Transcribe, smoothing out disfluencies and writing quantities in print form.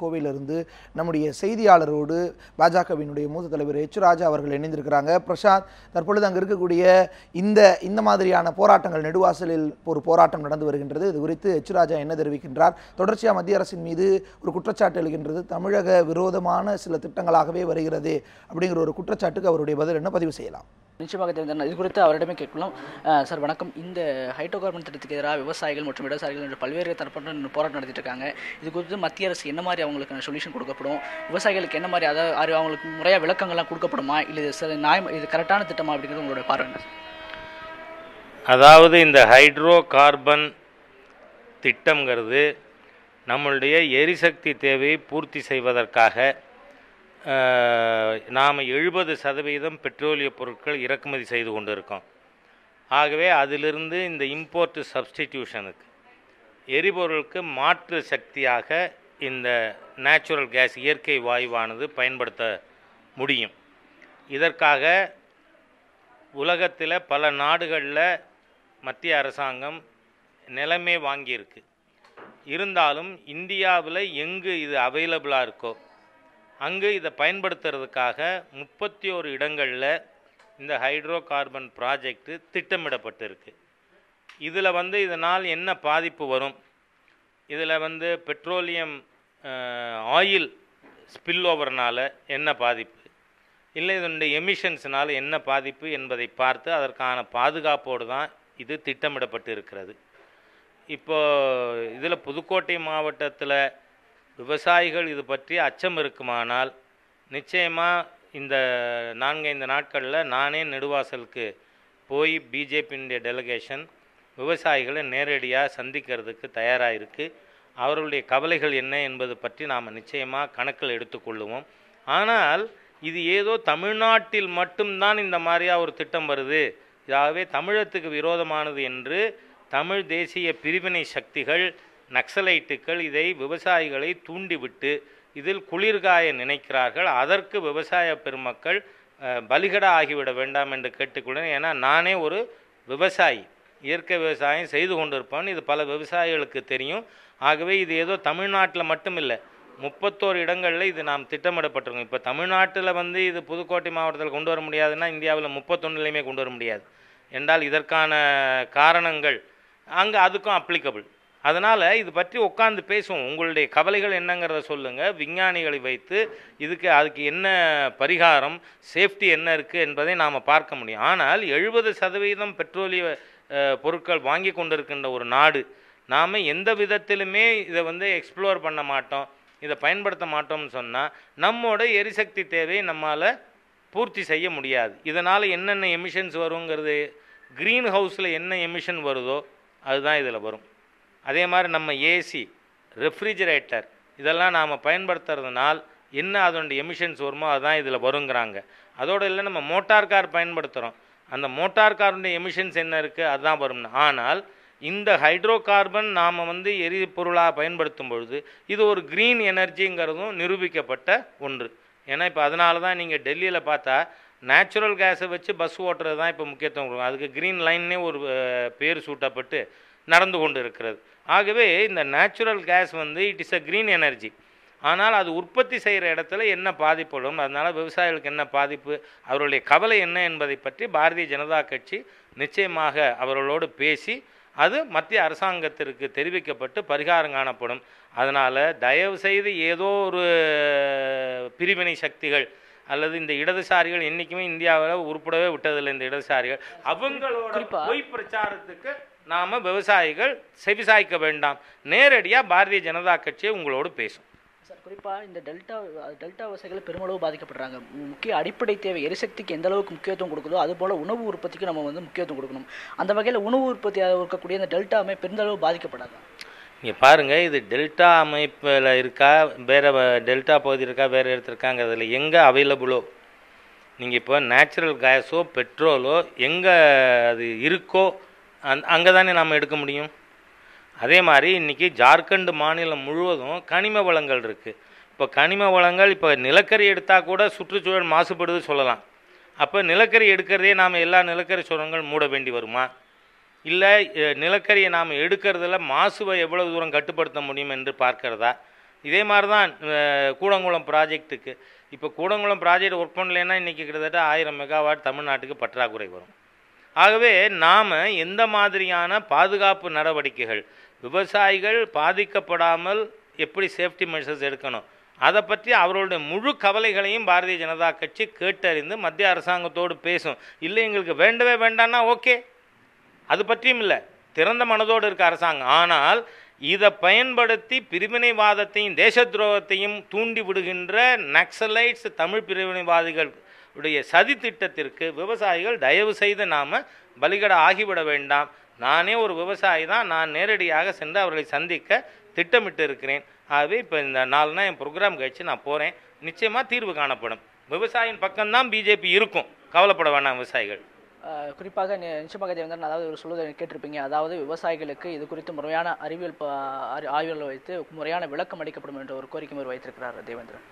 கோவையிலிருந்து நம்முடைய செய்தியாளரோடு பாஜகவினுடைய மூத்த தலைவர் எச் ராஜா அவர்கள் இணைந்திருக்கிறாங்க. பிரசாந்த், தற்பொழுது அங்கு இருக்கக்கூடிய இந்த மாதிரியான போராட்டங்கள், நெடுவாசலில் ஒரு போராட்டம் நடந்து வருகின்றது. இது குறித்து எச் ராஜா என்ன தெரிவிக்கின்றார்? தொடர்ச்சியாக மத்திய அரசின் மீது ஒரு குற்றச்சாட்டு எழுகின்றது. தமிழக விரோதமான சில திட்டங்களாகவே வருகிறது அப்படிங்கிற ஒரு குற்றச்சாட்டுக்கு அவருடைய பதில் என்ன? பதிவு செய்யலாம். நிச்சயமாக தெரிந்தார். இது குறித்து அவரிடமே கேட்கலாம். சார் வணக்கம். இந்த ஹைட்ரோ கார்பன் திட்டத்துக்கு எதிராக விவசாயிகள் மற்றும் இடசாரிகள் என்று பல்வேறு தரப்பட்ட போராட்டம் நடத்திட்டு இருக்காங்க. இது குறித்து மத்திய அரசு என்ன மாதிரி அவங்களுக்கு சொல்யூஷன் கொடுக்கப்படும், விவசாயிகளுக்கு என்ன மாதிரி அதாவது அவங்களுக்கு முறையாக விளக்கங்கள்லாம் கொடுக்கப்படுமா, இல்லை இது கரெக்டான திட்டமா அப்படிங்கிறது உங்களுடைய பார்வை? அதாவது இந்த ஹைட்ரோ கார்பன் திட்டம்ங்கிறது நம்மளுடைய எரிசக்தி தேவையை பூர்த்தி செய்வதற்காக நாம் 70% பெட்ரோலிய பொருட்கள் இறக்குமதி செய்து கொண்டு இருக்கோம். ஆகவே அதிலிருந்து இந்த இம்போர்ட் சப்ஸ்டிடியூஷனுக்கு, எரிபொருளுக்கு மாற்று சக்தியாக இந்த நேச்சுரல் கேஸ், இயற்கை வாயுவானது பயன்படுத்த முடியும். இதற்காக உலகத்தில் பல நாடுகளில் மத்திய அரசாங்கம் நிலமே வாங்கியிருக்கு. இருந்தாலும் இந்தியாவில் எங்கு இது அவைலபிளாக இருக்கோ அங்கு இதை பயன்படுத்துறதுக்காக 31 இடங்களில் இந்த ஹைட்ரோ கார்பன் ப்ராஜெக்ட் திட்டமிடப்பட்டிருக்கு. இதில் இதனால் என்ன பாதிப்பு வரும், இதில் பெட்ரோலியம் ஆயில் ஸ்பில் ஓவர்னால் என்ன பாதிப்பு, இல்லை இதனுடைய எமிஷன்ஸ்னால் என்ன பாதிப்பு என்பதை பார்த்து அதற்கான பாதுகாப்போடு தான் இது திட்டமிடப்பட்டு இருக்கிறது. இப்போது இதில் புதுக்கோட்டை மாவட்டத்தில் விவசாயிகள் இது பற்றி அச்சம் இருக்குமானால் நிச்சயமாக இந்த 4-5 நாட்களில் நானே நெடுவாசலுக்கு போய் பிஜேபியினுடைய டெலிகேஷன் விவசாயிகளை நேரடியாக சந்திக்கிறதுக்கு தயாராக இருக்குது. அவர்களுடைய கவலைகள் என்ன என்பது பற்றி நாம் நிச்சயமாக கணக்கில் எடுத்துக்கொள்ளுவோம். ஆனால் இது ஏதோ தமிழ்நாட்டில் மட்டும்தான் இந்த மாதிரியாக ஒரு திட்டம் வருது, இதாகவே தமிழகத்துக்கு விரோதமானது என்று தமிழ் தேசிய பிரிவினை சக்திகள், நக்சலைட்டுகள் இதை விவசாயிகளை தூண்டிவிட்டு இதில் குளிர்காய நினைக்கிறார்கள். அதற்கு விவசாய பெருமக்கள் பலிகடா ஆகிவிட வேண்டாம் என்று கேட்டுக்கொள்கிறேன். ஏன்னா நானே ஒரு விவசாயி, இயற்கை விவசாயம் செய்து கொண்டிருப்பேன். இது பல விவசாயிகளுக்கு தெரியும். ஆகவே இது ஏதோ தமிழ்நாட்டில் மட்டும் இல்லை, 31 இடங்களில் இது நாம் திட்டமிடப்பட்டிருக்கோம். இப்போ தமிழ்நாட்டில் இது புதுக்கோட்டை மாவட்டத்தில் கொண்டு வர முடியாதுன்னா இந்தியாவில் 31லையுமே கொண்டு வர முடியாது என்றால் இதற்கான காரணங்கள் அங்கே அதுக்கும் அப்ளிகபிள். அதனால் இது பற்றி உட்காந்து பேசுவோம். உங்களுடைய கவலைகள் என்னங்கிறத சொல்லுங்கள். விஞ்ஞானிகளை வைத்து அதுக்கு என்ன பரிகாரம், சேஃப்டி என்ன இருக்குது என்பதை நாம் பார்க்க முடியும். ஆனால் 70% பெட்ரோலிய பொருட்கள் வாங்கி கொண்டிருக்கின்ற ஒரு நாடு, நாம் எந்த விதத்திலுமே இதை எக்ஸ்ப்ளோர் பண்ண மாட்டோம், இதை பயன்படுத்த மாட்டோம்னு சொன்னால் நம்மோட எரிசக்தி தேவையை நம்மால் பூர்த்தி செய்ய முடியாது. இதனால் என்னென்ன எமிஷன்ஸ் வருங்கிறது, க்ரீன் ஹவுஸில் என்ன எமிஷன் வருதோ அதுதான் இதில் வரும். அதே மாதிரி நம்ம ஏசி, ரெஃப்ரிஜரேட்டர் இதெல்லாம் நாம் பயன்படுத்துறதுனால் என்ன அதனுடைய எமிஷன்ஸ் வருமோ அதுதான் இதில் வருங்கிறாங்க. அதோடு இல்லை, நம்ம மோட்டார் கார் பயன்படுத்துகிறோம், அந்த மோட்டார் காருடைய எமிஷன்ஸ் என்ன இருக்குது அதுதான் வரும். ஆனால் இந்த ஹைட்ரோ கார்பன் நாம் எரிபொருளாக பயன்படுத்தும் பொழுது இது ஒரு க்ரீன் எனர்ஜிங்கிறதும் நிரூபிக்கப்பட்ட ஒன்று. ஏன்னா இப்போ அதனால தான் நீங்கள் டெல்லியில் பார்த்தா நேச்சுரல் கேஸை வச்சு பஸ் ஓட்டுறது தான் இப்போ முக்கியத்துவம் கொடுக்கும். அதுக்கு க்ரீன் லைன்னே ஒரு பேர் சூட்டப்பட்டு நடந்து கொண்டு இருக்கிறது. ஆகவே இந்த natural gas it is a green energy. ஆனால் அது உற்பத்தி செய்கிற இடத்துல என்ன பாதிப்படும், அதனால் விவசாயிகளுக்கு என்ன பாதிப்பு, அவர்களுடைய கவலை என்ன என்பதை பற்றி பாரதிய ஜனதா கட்சி நிச்சயமாக அவர்களோடு பேசி அது மத்திய அரசாங்கத்திற்கு தெரிவிக்கப்பட்டு பரிகாரம் காணப்படும். அதனால் தயவுசெய்து ஏதோ ஒரு பிரிவினை சக்திகள் அல்லது இந்த இடதுசாரிகள் என்றைக்குமே இந்தியாவில் உருப்படவே விட்டதில்லை. இந்த இடதுசாரிகள் அவங்களோட பொய் பிரச்சாரத்துக்கு நாம் விவசாயிகள் செவிசாய்க்க வேண்டாம். நேரடியாக பாரதிய ஜனதா கட்சியை உங்களோடு பேசும். சார், குறிப்பாக இந்த டெல்டா விவசாயிகள் பெருமளவு பாதிக்கப்படுறாங்க. முக்கிய அடிப்படை தேவை எரிசக்திக்கு எந்த அளவுக்கு முக்கியத்துவம் கொடுக்குதோ அதுபோல் உணவு உற்பத்திக்கு நம்ம முக்கியத்துவம் கொடுக்கணும். அந்த வகையில் உணவு உற்பத்தியாக இருக்கக்கூடிய இந்த டெல்டா அமைப்பு பெருந்தளவு பாதிக்கப்படாது. நீங்கள் பாருங்கள், இது டெல்டா அமைப்பில் இருக்கா, வேறு டெல்டா பகுதி இருக்கா, வேறு இடத்துல இருக்காங்கிறதுல எங்கே அவைலபிளோ, நீங்கள் இப்போ நேச்சுரல் கேஸோ பெட்ரோலோ எங்கே அது இருக்கோ அங்கே தானே நாம் எடுக்க முடியும். அதே மாதிரி இன்றைக்கி ஜார்க்கண்ட் மாநிலம் முழுவதும் கனிம வளங்கள் இருக்குது. இப்போ கனிம வளங்கள், இப்போ நிலக்கரி எடுத்தால் கூட சுற்றுச்சூழல் மாசுபடுது சொல்லலாம். அப்போ நிலக்கரி எடுக்கிறதே நாம் எல்லா நிலக்கரி சுரங்கள் மூட வேண்டி வருமா? இல்லை நிலக்கரியை நாம் எடுக்கிறதுல மாசுவை எவ்வளவு தூரம் கட்டுப்படுத்த முடியும் என்று பார்க்கிறதா? இதே மாதிரி தான் கூடங்குளம் ப்ராஜெக்ட்டுக்கு. இப்போ கூடங்குளம் ப்ராஜெக்ட் ஒர்க் பண்ணலைன்னா இன்றைக்கி கிட்டத்தட்ட 1000 மெகாவாட் தமிழ்நாட்டுக்கு பற்றாக்குறை வரும். ஆகவே நாம் எந்த மாதிரியான பாதுகாப்பு நடவடிக்கைகள், விவசாயிகள் பாதிக்கப்படாமல் எப்படி சேஃப்டி மெஷர்ஸ் எடுக்கணும், அதை பற்றி அவர்களுடைய முழு கவலைகளையும் பாரதிய ஜனதா கட்சி கேட்டறிந்து மத்திய அரசாங்கத்தோடு பேசும். இல்லை எங்களுக்கு வேண்டவே வேண்டான்னா ஓகே, அது பற்றியும் இல்லை, திறந்த மனதோடு இருக்க அரசாங்கம். ஆனால் இதை பயன்படுத்தி பிரிவினைவாதத்தையும் தேச துரோகத்தையும் தூண்டி விடுகின்ற நக்சலைட்ஸ் தமிழ் பிரிவினைவாதிகள் உடைய சதி திட்டத்திற்கு விவசாயிகள் தயவு செய்து நாம் பலிகட ஆகிவிட வேண்டாம். நானே ஒரு விவசாயி தான், நான் நேரடியாக சென்று அவர்களை சந்திக்க திட்டமிட்டு இருக்கிறேன். ஆகவே இப்போ இந்த 4 நாள் என் ப்ரோக்ராம் கழிச்சு நான் போகிறேன். நிச்சயமாக தீர்வு காணப்படும். விவசாயியின் பக்கம்தான் பிஜேபி இருக்கும், கவலைப்பட வேண்டாம் விவசாயிகள். குறிப்பாக நிச்சயமாக தேவேந்திரன், அதாவது ஒரு சொல்வதை கேட்டிருப்பீங்க, அதாவது விவசாயிகளுக்கு இது குறித்து முறையான அறிவியல் ஆய்வுகளை வைத்து முறையான விளக்கம் அளிக்கப்படும் என்ற ஒரு கோரிக்கை வைத்திருக்கிறார் தேவேந்திரன்.